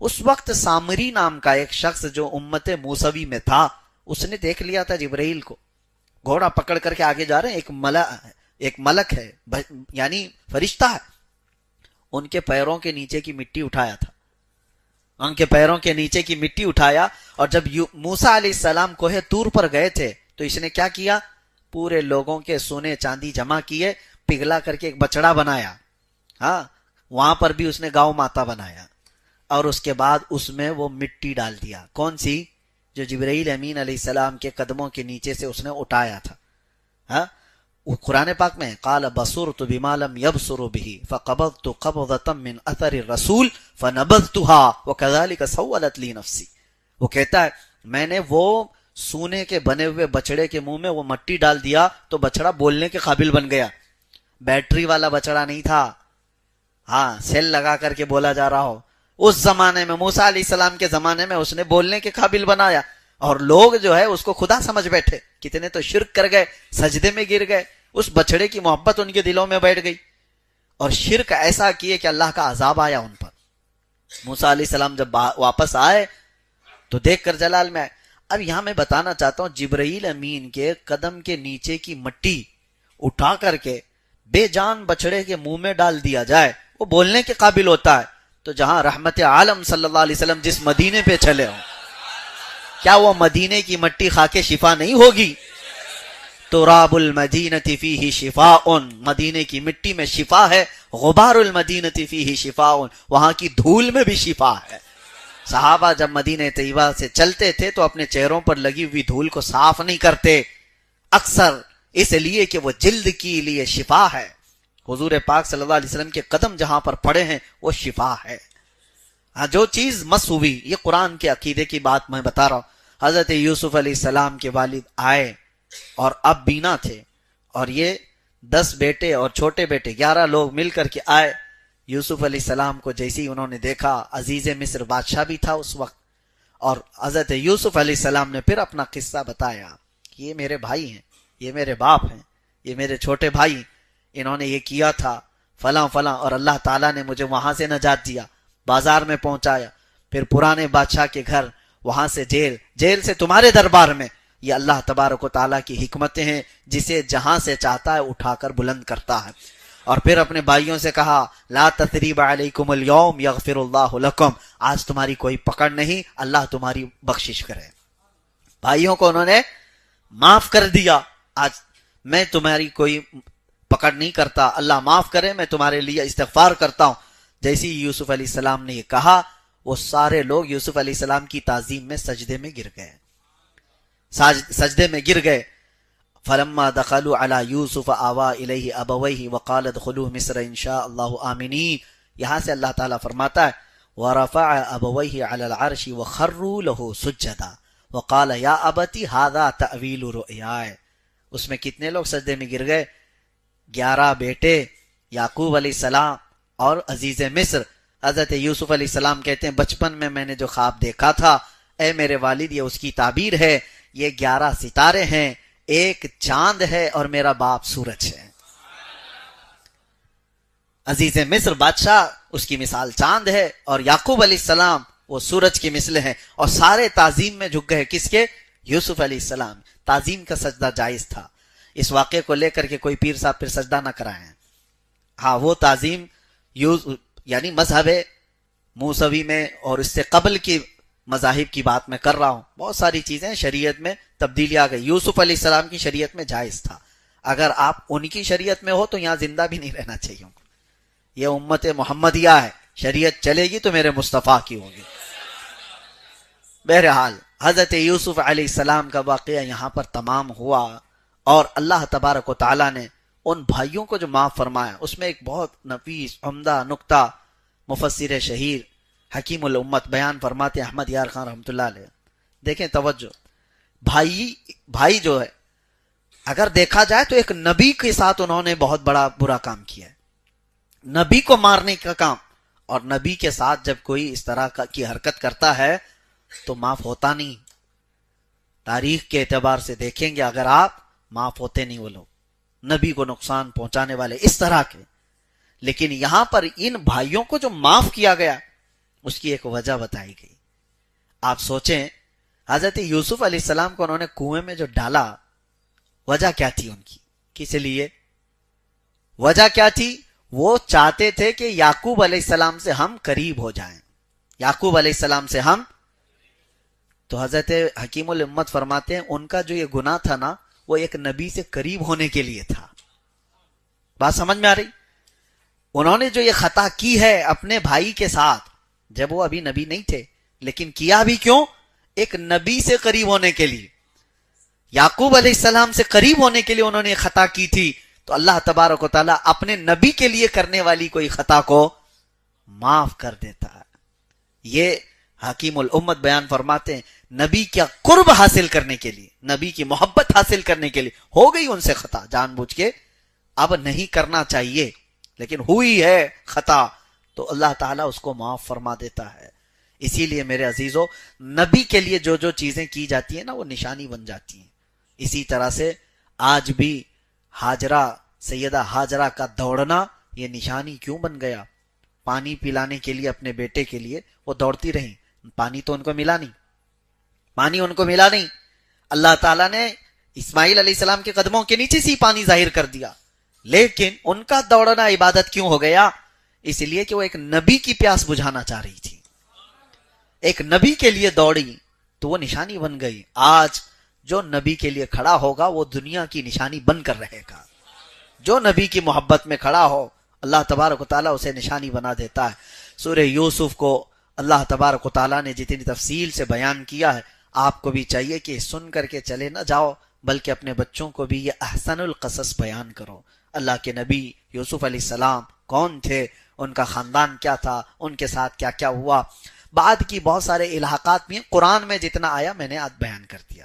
اس وقت سامری نام کا ایک شخص جو امت موسوی میں تھا، اس نے دیکھ لیا تھا جبرائیل کو گھوڑا پکڑ کر کے آگے جا رہے ہیں. ایک ملک ہے، یعنی فرشتہ ہے. ان کے پیروں کے نیچے کی مٹی اٹھایا تھا، ان کے پیروں کے نیچے کی مٹی اٹھایا. اور جب موسیٰ علیہ السلام کوہ طور پر گئے تھے تو اس نے کیا کیا؟ پورے لوگوں کے سونے چاندی جمع کیے، پگھلا کر کے ایک بچڑا بنایا. ہاں، وہاں پر بھی اس نے گاؤں ماتا بنایا اور اس کے بعد اس میں وہ مٹی ڈال دیا. کون سی؟ جو جبرائیل امین علیہ السلام کے قدموں کے نیچے سے اس نے اٹھایا تھا. ہاں، قرآن پاک میں قال بصرت بما لم يبصروا به فقبضت قبضة من اثر الرسول فنبذتها وكذلك سولت لي نفسي. وہ کہتا ہے میں نے وہ سونے کے بنے ہوئے بچڑے کے منہ میں وہ مٹی ڈال دیا تو بچڑا بولنے کے قابل بن گیا. بیٹری والا بچڑا نہیں تھا، ہاں سیل لگا کر کے بولا جا رہا ہو. اس زمانے میں موسیٰ علیہ السلام کے زمانے میں اس نے بولنے کے قابل بنایا. اور لوگ جو ہے اس کو خدا سمجھ بیٹھے. کتنے تو شرک کر گئے، سجدے میں گر گئے. اس بچڑے کی محبت ان کے دلوں میں بیٹھ گئی اور شرک ایسا کیے کہ اللہ کا عذاب آیا ان پر. موسیٰ علیہ السلام جب واپس آئے تو دیکھ کر جلال میں آئے. اب یہاں میں بتانا چاہتا ہوں جبرائیل امین کے قدم کے نیچے کی مٹی اٹھا کر کے بے جان بچڑے کے منہ میں ڈال دیا جائے، وہ بولنے کے قابل ہوتا ہے. تو جہاں رحمت عالم صلی اللہ علیہ وسلم جس مدینے پہ چلے ہوں، کیا وہ مدینے کی مٹی کھا کے شفا نہیں ہوگی؟ تراب المدینۃ فیہ شفاء، مدینے کی مٹی میں شفا ہے. غبار المدینۃ فیہ شفاء، وہاں کی دھول میں بھی شفا ہے. صحابہ جب مدینہ طیبہ سے چلتے تھے تو اپنے چہروں پر لگی ہوئی دھول کو صاف نہیں کرتے، اکثر اس لیے کہ وہ جلد کے لیے شفا ہے. حضور پاک صلی اللہ علیہ وسلم کے قدم جہاں پر پڑے ہیں وہ شفا ہے. جو چیز مس ہوئی، یہ قرآن کے عقیدے کی بات میں بتا رہا ہوں. حضرت یوسف علیہ السلام کے والد آئے اور اب بینا تھے اور یہ 10 بیٹے اور چھوٹے بیٹے 11 لوگ مل کر کے آئے. یوسف علیہ السلام کو جیسے ہی انہوں نے دیکھا، عزیز مصر بادشاہ بھی تھا اس وقت، اور حضرت یوسف علیہ السلام نے پھر اپنا قصہ بتایا کہ یہ میرے بھائی ہیں، یہ میرے باپ ہیں، یہ میرے چھوٹے بھائی، انہوں نے یہ کیا تھا فلاں فلاں، اور اللہ تعالیٰ نے مجھے وہاں سے نجات دیا، بازار میں پہنچایا، پھر پرانے بادشاہ کے گھر، وہاں سے جیل سے تمہارے دربار میں. یہ اللہ تبارک و تعالیٰ کی حکمتیں ہیں، جسے جہاں سے چاہتا ہے اٹھا کر بلند کرتا ہے. اور پھر اپنے بھائیوں سے کہا لا تثریب علیکم اليوم یغفر اللہ لکم، آج تمہاری کوئی پکڑ نہیں، اللہ تمہاری بخشش کرے. بھائیوں کو انہوں نے معاف کر دیا، آج میں تمہاری کوئی پکڑ نہیں کرتا، اللہ معاف کرے، میں تمہارے لیے استغفار کرتا ہوں. جیسی یوسف علیہ السلام نے یہ کہا، وہ سارے لوگ یوسف علیہ السلام کی تعظیم میں سجدے میں گر گئے، سجدے میں گر گئے. فلما دخلوا على یوسف آوا الیہ ابویہ وقال ادخلوا مصر ان شاء اللہ آمنین. یہاں سے اللہ تعالیٰ فرماتا ہے ورفع ابویہ علی العرش وخروا له سجدا وقال یا ابت ھذا تأویل رؤیاہ. اس میں کتنے لوگ سجدے میں گر گئے؟ 11 بیٹے، یعقوب علیہ السلام اور عزیز مصر. حضرت یوسف علیہ السلام کہتے ہیں بچپن میں نے جو خواب دیکھا تھا، اے میرے والد یہ اس کی تعبیر ہے، یہ 11 ستارے ہیں، ایک چاند ہے اور میرا باپ سورج ہے. عزیز مصر بادشاہ، اس کی مثال چاند ہے، اور یعقوب علیہ السلام وہ سورج کی مثل ہے. اور سارے تعظیم میں جھک گئے، کس کے؟ یوسف علیہ السلام. تعظیم کا سجدہ جائز تھا. اس واقعے کو لے کر کے کوئی پیر صاحب پھر سجدہ نہ کرائیں. ہاں، وہ تعظیم یعنی مذہب موسوی میں اور اس سے قبل کی مذاہب کی بات میں کر رہا ہوں، بہت ساری چیزیں شریعت میں تبدیلی آ گئی. یوسف علیہ السلام کی شریعت میں جائز تھا، اگر آپ ان کی شریعت میں ہو تو یہاں زندہ بھی نہیں رہنا چاہیے. یہ امت محمدیہ ہے، شریعت چلے گی تو میرے مصطفیٰ کی ہوگی. بہرحال حضرت یوسف علیہ السلام کا واقعہ یہاں پر تمام ہوا، اور اللہ تبارک و تعالیٰ نے ان بھائیوں کو جو معاف فرمایا، اس میں ایک بہت نفیس عمدہ نکتہ مفسر شہیر حکیم الامت بیان فرماتے احمد یار خان رحمۃ اللہ علیہ. دیکھیں توجہ، بھائی جو ہے اگر دیکھا جائے تو ایک نبی کے ساتھ انہوں نے بہت بڑا برا کام کیا ہے، نبی کو مارنے کا کام. اور نبی کے ساتھ جب کوئی اس طرح کی حرکت کرتا ہے تو معاف ہوتا نہیں. تاریخ کے اعتبار سے دیکھیں گے اگر آپ، معاف ہوتے نہیں وہ لوگ، نبی کو نقصان پہنچانے والے اس طرح کے. لیکن یہاں پر ان بھائیوں کو جو معاف کیا گیا اس کی ایک وجہ بتائی گئی. آپ سوچیں حضرت یوسف علیہ السلام کو انہوں نے کنویں میں جو ڈالا، وجہ کیا تھی ان کی؟ کس لیے وجہ کیا تھی؟ وہ چاہتے تھے کہ یعقوب علیہ السلام سے ہم قریب ہو جائیں، یعقوب علیہ السلام سے ہم. تو حضرت حکیم الامت فرماتے ہیں ان کا جو یہ گناہ تھا نا، وہ ایک نبی سے قریب ہونے کے لیے تھا. بات سمجھ میں آ رہی؟ انہوں نے جو یہ خطا کی ہے اپنے بھائی کے ساتھ جب وہ ابھی نبی نہیں تھے، لیکن کیا بھی کیوں؟ ایک نبی سے قریب ہونے کے لیے، یعقوب علیہ السلام سے قریب ہونے کے لیے انہوں نے خطا کی تھی. تو اللہ تبارک و تعالیٰ اپنے نبی کے لیے کرنے والی کوئی خطا کو معاف کر دیتا ہے. یہ حکیم الامت بیان فرماتے ہیں نبی کا قرب حاصل کرنے کے لیے، نبی کی محبت حاصل کرنے کے لیے ہو گئی ان سے خطا جان بوجھ کے، اب نہیں کرنا چاہیے لیکن ہوئی ہے خطا، تو اللہ تعالیٰ اس کو معاف فرما دیتا ہے. اسی لیے میرے عزیزو، نبی کے لیے جو جو چیزیں کی جاتی ہیں نا وہ نشانی بن جاتی ہیں. اسی طرح سے آج بھی ہاجرہ، سیدہ ہاجرہ کا دوڑنا یہ نشانی کیوں بن گیا؟ پانی پلانے کے لیے اپنے بیٹے کے لیے وہ دوڑتی رہیں، پانی تو ان کو ملا نہیں، پانی ان کو ملا نہیں. اللہ تعالیٰ نے اسماعیل علیہ السلام کے قدموں کے نیچے سے پانی ظاہر کر دیا، لیکن ان کا دوڑنا عبادت کیوں ہو گیا؟ اس لیے کہ وہ ایک نبی کی پیاس بجھانا چاہ رہی تھی، ایک نبی کے لیے دوڑی تو وہ نشانی بن گئی. آج جو نبی کے لیے کھڑا ہوگا وہ دنیا کی نشانی بن کر رہے گا. جو نبی کی محبت میں کھڑا ہو اللہ تبارک و تعالیٰ اسے نشانی بنا دیتا ہے. سورہ یوسف کو اللہ تبارک و تعالیٰ نے جتنی تفصیل سے بیان کیا ہے، آپ کو بھی چاہیے کہ سن کر کے چلے نہ جاؤ، بلکہ اپنے بچوں کو بھی یہ احسن القصص بیان کرو. اللہ کے نبی یوسف علیہ السلام کون تھے، ان کا خاندان کیا تھا، ان کے ساتھ کیا کیا ہوا. بعد کی بہت سارے الحاقات بھی ہیں، قرآن میں جتنا آیا میں نے آج بیان کر دیا.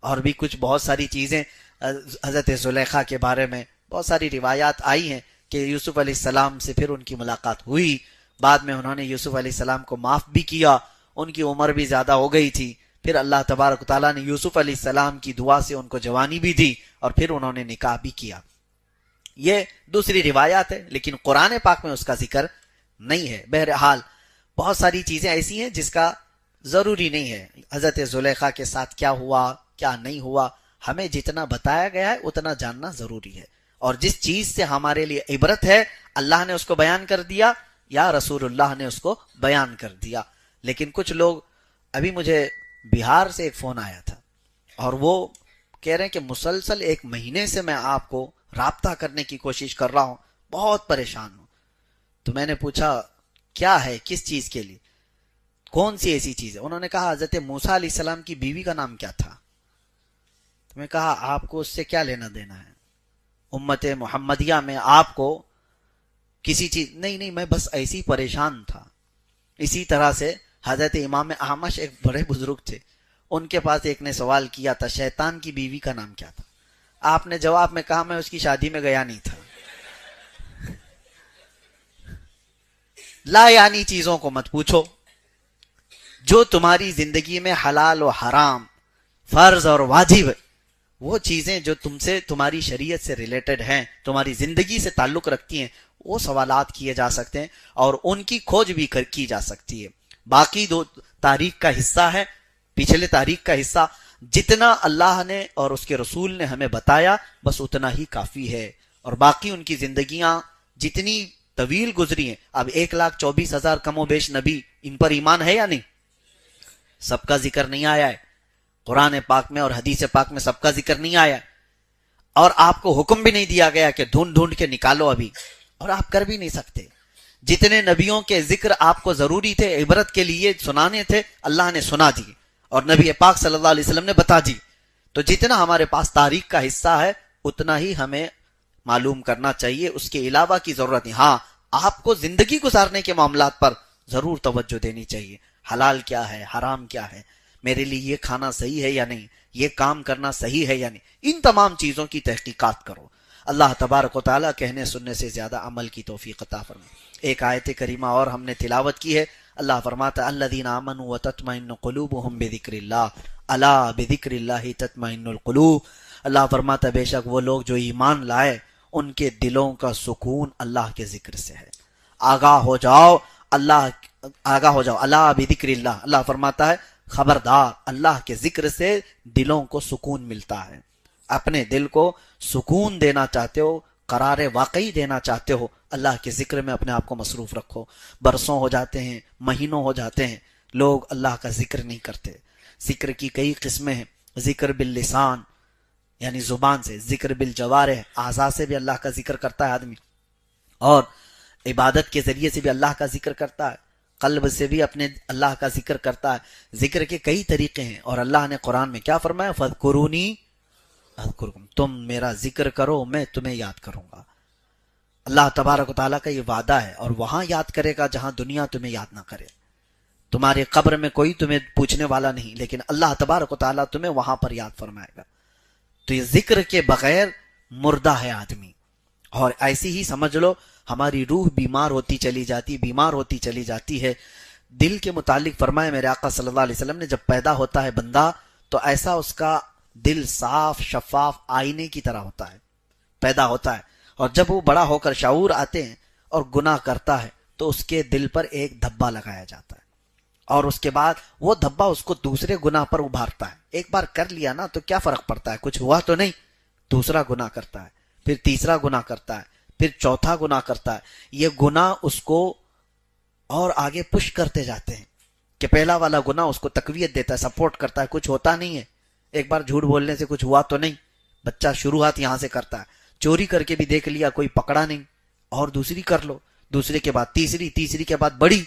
اور بھی کچھ بہت ساری چیزیں حضرت زلیخا کے بارے میں بہت ساری روایات آئی ہیں کہ یوسف علیہ السلام سے پھر ان کی ملاقات ہوئی، بعد میں انہوں نے یوسف علیہ السلام کو معاف بھی کیا، ان کی عمر بھی زیادہ ہو گئی تھی. پھر اللہ تبارک و تعالیٰ نے یوسف علیہ السلام کی دعا سے ان کو جوانی بھی دی اور پھر انہوں نے نکاح بھی کیا. یہ دوسری روایات ہے لیکن قرآن پاک میں اس کا ذکر نہیں ہے. بہرحال بہت ساری چیزیں ایسی ہیں جس کا ضروری نہیں ہے حضرت زلیخا کے ساتھ کیا ہوا کیا نہیں ہوا، ہمیں جتنا بتایا گیا ہے اتنا جاننا ضروری ہے. اور جس چیز سے ہمارے لیے عبرت ہے اللہ نے اس کو بیان کر دیا یا رسول اللہ نے اس کو بیان کر دیا. لیکن کچھ لوگ، ابھی مجھے بہار سے ایک فون آیا تھا اور وہ کہہ رہے ہیں کہ مسلسل 1 مہینے سے میں آپ کو رابطہ کرنے کی کوشش کر رہا ہوں، بہت پریشان ہوں. تو میں نے پوچھا کیا ہے، کس چیز کے لیے، کون سی ایسی چیز ہے؟ انہوں نے کہا حضرت موسیٰ علیہ السلام کی بیوی کا نام کیا تھا. تو میں کہا آپ کو اس سے کیا لینا دینا ہے، امت محمدیہ میں آپ کو کسی چیز نہیں، میں بس ایسی پریشان تھا. اسی طرح سے حضرت امام احمش ایک بڑے بزرگ تھے، ان کے پاس ایک نے سوال کیا تھا شیطان کی بیوی کا نام کیا تھا. آپ نے جواب میں کہا میں اس کی شادی میں گیا نہیں تھا. لا یعنی چیزوں کو مت پوچھو، جو تمہاری زندگی میں حلال و حرام، فرض اور واجب، وہ چیزیں جو تم سے، تمہاری شریعت سے ریلیٹڈ ہیں، تمہاری زندگی سے تعلق رکھتی ہیں، وہ سوالات کیے جا سکتے ہیں اور ان کی کھوج بھی کی جا سکتی ہے. باقی دو تاریخ کا حصہ ہے، پچھلے تاریخ کا حصہ جتنا اللہ نے اور اس کے رسول نے ہمیں بتایا بس اتنا ہی کافی ہے. اور باقی ان کی زندگیاں جتنی طویل گزری ہیں. اب 1,24,000 کم و بیش نبی، ان پر ایمان ہے یا نہیں؟ سب کا ذکر نہیں آیا ہے قرآن پاک میں اور حدیث پاک میں، سب کا ذکر نہیں آیا ہے. اور آپ کو حکم بھی نہیں دیا گیا کہ ڈھونڈ ڈھونڈ کے نکالو ابھی، اور آپ کر بھی نہیں سکتے. جتنے نبیوں کے ذکر آپ کو ضروری تھے، عبرت کے لیے سنانے تھے، اللہ نے سنا دی اور نبی پاک صلی اللہ علیہ وسلم نے بتا دی. تو جتنا ہمارے پاس تاریخ کا حصہ ہے اتنا ہی ہمیں معلوم کرنا چاہیے، اس کے علاوہ کی ضرورت نہیں. ہاں، آپ کو زندگی گزارنے کے معاملات پر ضرور توجہ دینی چاہیے. حلال کیا ہے، حرام کیا ہے، میرے لیے یہ کھانا صحیح ہے یا نہیں، یہ کام کرنا صحیح ہے یا نہیں، ان تمام چیزوں کی تحقیقات کرو. اللہ تبارک و تعالیٰ کہنے سننے سے زیادہ عمل کی توفیق عطا فرمائے. ایک آیت کریمہ اور ہم نے تلاوت کی ہے. اللہ فرماتا ہے الذین آمنوا وتطمئن قلوبهم بذکر اللہ الا بذکر اللہ تطمئن القلوب. اللہ فرماتا ہے بے شک وہ لوگ جو ایمان لائے ان کے دلوں کا سکون اللہ کے ذکر سے ہے. آگاہ ہو جاؤ الا بذکر اللہ. اللہ فرماتا ہے خبردار، اللہ کے ذکر سے دلوں کو سکون ملتا ہے. اپنے دل کو سکون دینا چاہتے ہو، قرار واقعی دینا چاہتے ہو، اللہ کے ذکر میں اپنے آپ کو مصروف رکھو. برسوں ہو جاتے ہیں، مہینوں ہو جاتے ہیں، لوگ اللہ کا ذکر نہیں کرتے. ذکر کی کئی قسمیں ہیں. ذکر باللسان یعنی زبان سے، ذکر بالجوارح اعضاء سے بھی اللہ کا ذکر کرتا ہے آدمی، اور عبادت کے ذریعے سے بھی اللہ کا ذکر کرتا ہے، قلب سے بھی اپنے اللہ کا ذکر کرتا ہے. ذکر کے کئی طریقے ہیں، اور اللہ نے قرآن میں کیا فرمایا؟ فَاذْكُرُونِي اذکرکم، تم میرا ذکر کرو میں تمہیں یاد کروں گا. اللہ تبارک و تعالیٰ کا یہ وعدہ ہے، اور وہاں یاد کرے گا جہاں دنیا تمہیں یاد نہ کرے. تمہاری قبر میں کوئی تمہیں پوچھنے والا نہیں، لیکن اللہ تبارک و تعالیٰ تمہیں وہاں پر یاد فرمائے گا. تو یہ ذکر کے بغیر مردہ ہے آدمی. اور ایسی ہی سمجھ لو ہماری روح بیمار ہوتی چلی جاتی ہے. دل کے متعلق فرمایا میرے آقا صلی اللہ علیہ وسلم نے، جب پیدا ہوتا ہے بندہ تو ایسا اس کا دل صاف شفاف آئینے کی طرح ہوتا ہے، پیدا ہوتا ہے. اور جب وہ بڑا ہو کر شعور آتے ہیں اور گناہ کرتا ہے تو اس کے دل پر ایک دھبا لگایا جاتا ہے، اور اس کے بعد وہ دھبا اس کو دوسرے گناہ پر ابھارتا ہے. ایک بار کر لیا نا تو کیا فرق پڑتا ہے، کچھ ہوا تو نہیں. دوسرا گناہ کرتا ہے، پھر تیسرا گناہ کرتا ہے، پھر چوتھا گناہ کرتا ہے. یہ گناہ اس کو اور آگے پش کرتے جاتے ہیں کہ پہلا والا گناہ اس کو تقویت دیتا ہے، سپورٹ کرتا ہے. کچھ ہوتا نہیں ہے، ایک بار جھوٹ بولنے سے کچھ ہوا تو نہیں، بچہ شروعات یہاں سے کرتا ہے. چوری کر کے بھی دیکھ لیا کوئی پکڑا نہیں، اور دوسری کر لو، دوسرے کے بعد تیسری، تیسری کے بعد بڑی،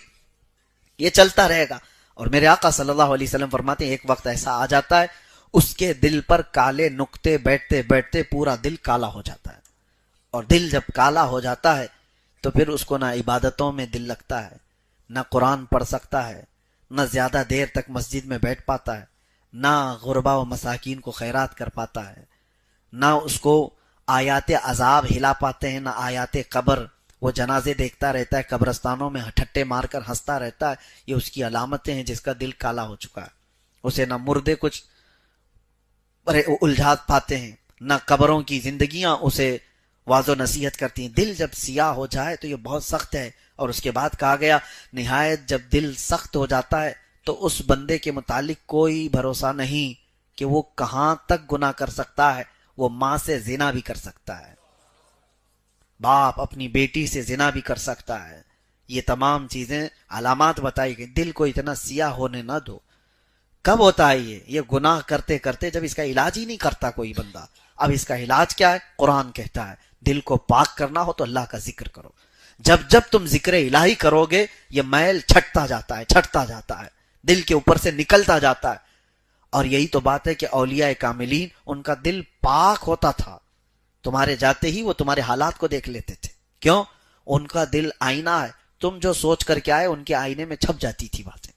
یہ چلتا رہے گا. اور میرے آقا صلی اللہ علیہ وسلم فرماتے ہیں ایک وقت ایسا آ جاتا ہے اس کے دل پر کالے نقطے بیٹھتے بیٹھتے پورا دل کالا ہو جاتا ہے. اور دل جب کالا ہو جاتا ہے تو پھر اس کو نہ عبادتوں میں دل لگتا ہے، نہ قرآن پڑھ سکتا ہے، نہ زیادہ دیر تک مسجد میں بیٹھ پاتا ہے، نہ غربا و مساکین کو خیرات کر پاتا ہے، نہ اس کو آیات عذاب ہلا پاتے ہیں، نہ آیات قبر. وہ جنازے دیکھتا رہتا ہے، قبرستانوں میں ٹھٹے مار کر ہنستا رہتا ہے. یہ اس کی علامتیں ہیں جس کا دل کالا ہو چکا ہے. اسے نہ مردے کچھ الجھات پاتے ہیں، نہ قبروں کی زندگیاں اسے واض و نصیحت کرتی ہیں. دل جب سیاہ ہو جائے تو یہ بہت سخت ہے. اور اس کے بعد کہا گیا نہایت جب دل سخت ہو جاتا ہے تو اس بندے کے متعلق کوئی بھروسہ نہیں کہ وہ کہاں تک گناہ کر سکتا ہے. وہ ماں سے زنا بھی کر سکتا ہے، باپ اپنی بیٹی سے زنا بھی کر سکتا ہے. یہ تمام چیزیں علامات بتائی گئی. دل کو اتنا سیاہ ہونے نہ دو. کب ہوتا ہے یہ گناہ کرتے کرتے، جب اس کا علاج ہی نہیں کرتا کوئی بندہ. اب اس کا علاج کیا ہے؟ قرآن کہتا ہے دل کو پاک کرنا ہو تو اللہ کا ذکر کرو. جب جب تم ذکر الہی کرو گے یہ میل چھٹتا جاتا ہے، دل کے اوپر سے نکلتا جاتا ہے. اور یہی تو بات ہے کہ اولیاء کاملین ان کا دل پاک ہوتا تھا. تمہارے جاتے ہی وہ تمہارے حالات کو دیکھ لیتے تھے. کیوں؟ ان کا دل آئینہ ہے. تم جو سوچ کر کے آئے ان کے آئینے میں چھپ جاتی تھی باتیں،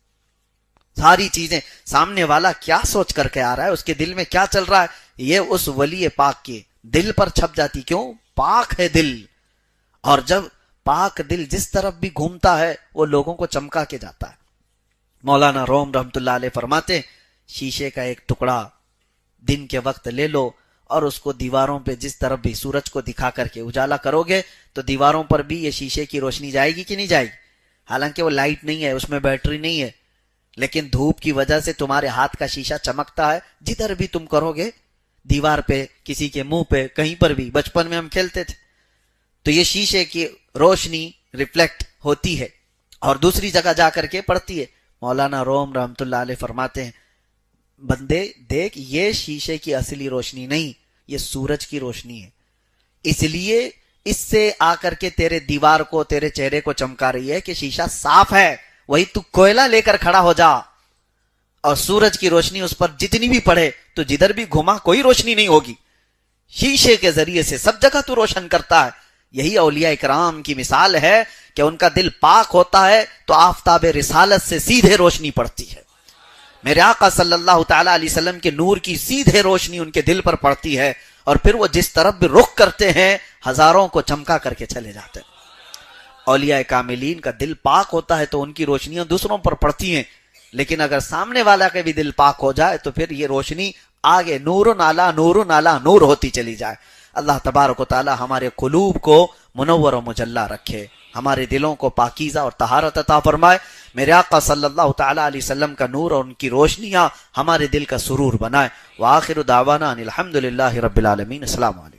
ساری چیزیں. سامنے والا کیا سوچ کر کے آ رہا ہے، اس کے دل میں کیا چل رہا ہے، یہ اس ولی پاک کے دل پر چھپ جاتی. کیوں؟ پاک ہے دل. اور جب پاک دل جس طرف بھی گھومتا ہے وہ لوگوں کو چمکا کے جاتا ہے. مولانا روم رحمت اللہ علیہ فرماتے شیشے کا ایک ٹکڑا دن کے وقت لے لو اور اس کو دیواروں پہ جس طرف بھی سورج کو دکھا کر کے اجالا کرو گے تو دیواروں پر بھی یہ شیشے کی روشنی جائے گی کہ نہیں جائے گی؟ حالانکہ وہ لائٹ نہیں ہے، اس میں بیٹری نہیں ہے، لیکن دھوپ کی وجہ سے تمہارے ہاتھ کا شیشہ چمکتا ہے. جدھر بھی تم کرو گے، دیوار پہ، کسی کے منہ پہ، کہیں پر بھی. بچپن میں ہم کھیلتے تھے تو یہ شیشے کی روشنی ریفلیکٹ ہوتی ہے اور دوسری جگہ جا کر کے پڑتی ہے۔ مولانا روم رحمت اللہ علیہ فرماتے ہیں بندے دیکھ یہ شیشے کی اصلی روشنی نہیں، یہ سورج کی روشنی ہے، اس لیے اس سے آ کر کے تیرے دیوار کو تیرے چہرے کو چمکا رہی ہے کہ شیشہ صاف ہے، وہی تو کوئلہ لے کر کھڑا ہو جا اور سورج کی روشنی اس پر جتنی بھی پڑے تو جدھر بھی گھما کوئی روشنی نہیں ہوگی، شیشے کے ذریعے سے سب جگہ تو روشن کرتا ہے۔ یہی اولیاء اکرام کی مثال ہے کہ ان کا دل پاک ہوتا ہے تو آفتاب رسالت سے سیدھے روشنی پڑتی ہے، میرے آقا صلی اللہ تعالی علیہ وسلم کے نور کی سیدھے روشنی ان کے دل پر پڑتی ہے، اور پھر وہ جس طرف بھی رخ کرتے ہیں ہزاروں کو چمکا کر کے چلے جاتے ہیں۔ اولیاء کاملین کا دل پاک ہوتا ہے تو ان کی روشنیاں دوسروں پر پڑتی ہیں، لیکن اگر سامنے والا کے بھی دل پاک ہو جائے تو پھر یہ روشنی آگے نور نالا نور نالا نور ہوتی چلی جائے۔ اللہ تبارک و تعالی ہمارے قلوب کو منور و مجلہ رکھے، ہمارے دلوں کو پاکیزہ اور طہارت عطا فرمائے، میرے آقا صلی اللہ تعالی علیہ وسلم کا نور اور ان کی روشنیاں ہمارے دل کا سرور بنائے۔ وآخر دعوانا ان الحمدللہ رب العالمین۔ السلام علیکم۔